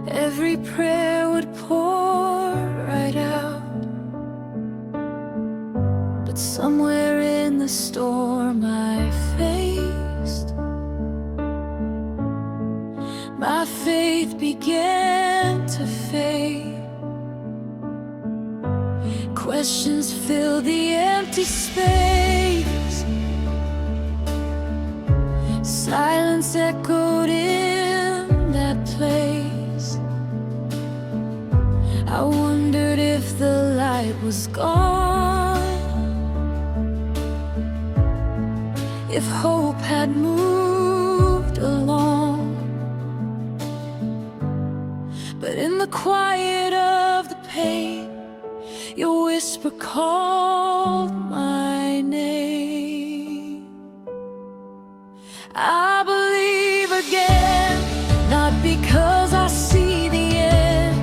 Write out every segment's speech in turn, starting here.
every prayer would pour right out. But somewhere in the storm I faced, my faith began to fade. Questions fill the empty space. Silence echoed in that place. I wondered if the light was gone, if hope had moved along. But in the quiet of the pain, your whisper called my name. I believe again, not because I see the end,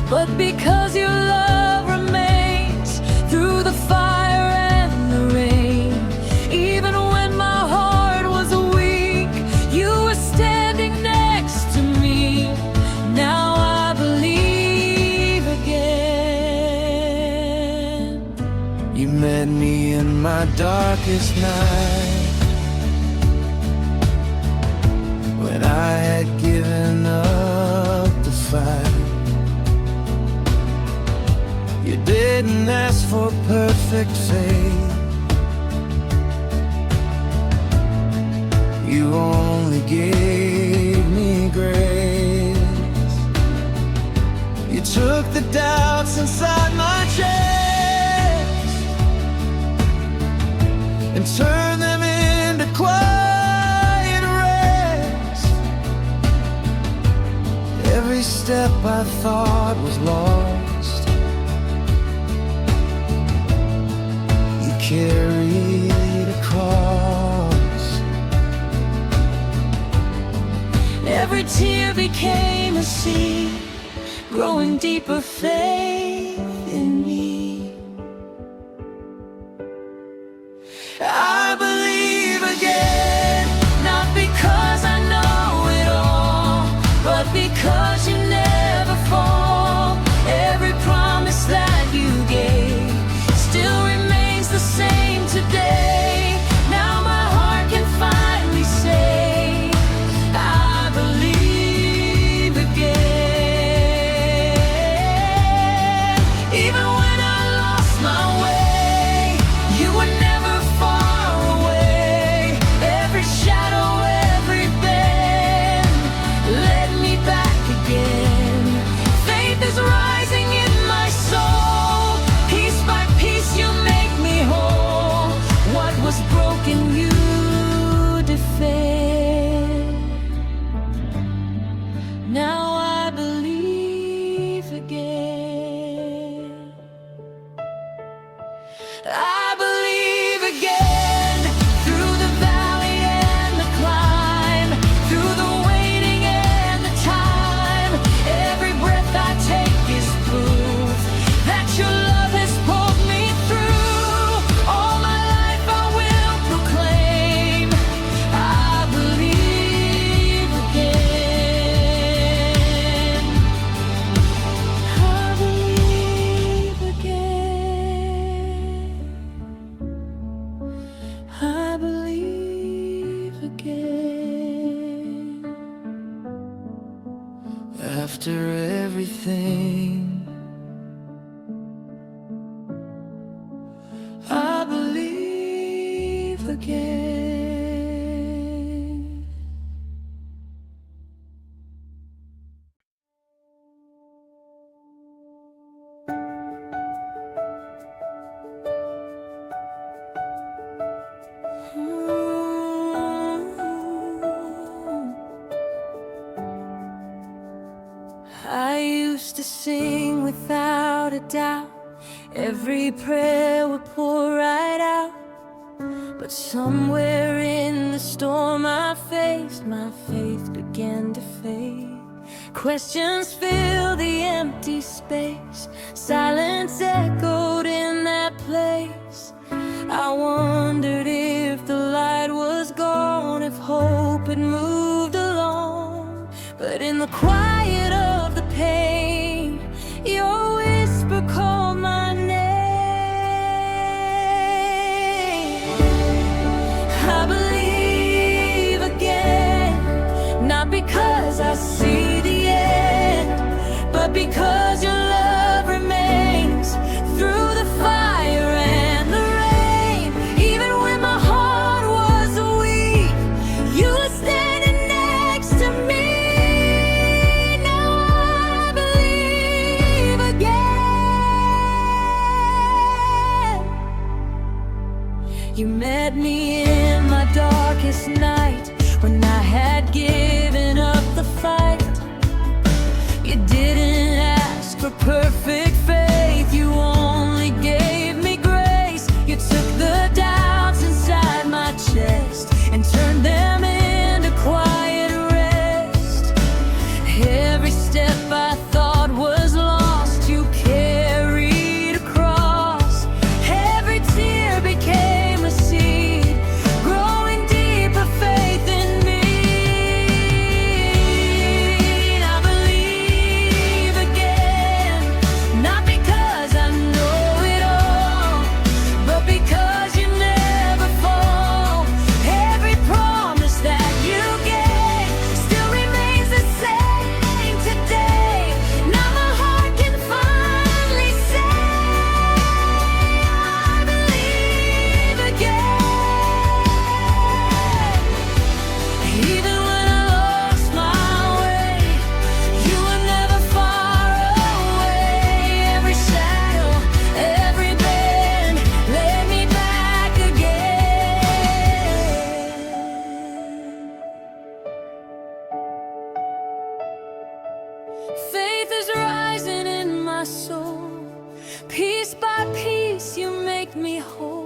but because your love remains through the fire and the rain. Even when my heart was weak, you were standing next to me. Now I believe again. You met me in my darkest night, when I had given up the fight. You didn't ask for perfect faith, you only gave me grace. You took the doubts inside my chest and turned them into quiet rest. Every step I thought was lost, you carried a cross. Every tear became a seed, growing deeper faith in me. I believe again, not because I know it all, but because you never fall. Every promise that you gave still remains the same today. Now my heart can finally say, I believe again. Even when I lost my way, you were never far away. Every shadow, every bend led me back again. Faith is rising in my soul. Piece by piece you make me whole. What was broken you defend. Now I believe again. I believe again. Through the valley and the climb, through the waiting and the time, every breath I take is proof that your love has pulled me through. All my life I will proclaim, I believe again. I believe again. I believe again. After everything, I believe again. I used to sing without a doubt, every prayer would pour right out. But somewhere in the storm I faced, my faith began to fade. Questions filled the empty space, silence echoed in that place. I wondered if the light was gone, if hope had moved along. But in the quiet of because I see the end, but because your love remains through the fire and the rain. Even when my heart was weak, you were standing next to me. Now I believe again. You met me in my darkest night, when I had given up the fight. You didn't ask for perfect faith, you only gave me grace. You took the doubts inside my chest and turned them into quiet rest. Every step I thought was lost, you carried across. Every tear became a seed, growing deeper faith in me. And I believe again, not because I know it all, but because you never fall. Every promise that you gave still remains the same today. Now my heart can finally say, I believe again. Even when I lost my way, you were never far away. Every shadow, every bend led me back again. Faith is rising in my soul. Piece by piece, you make me whole.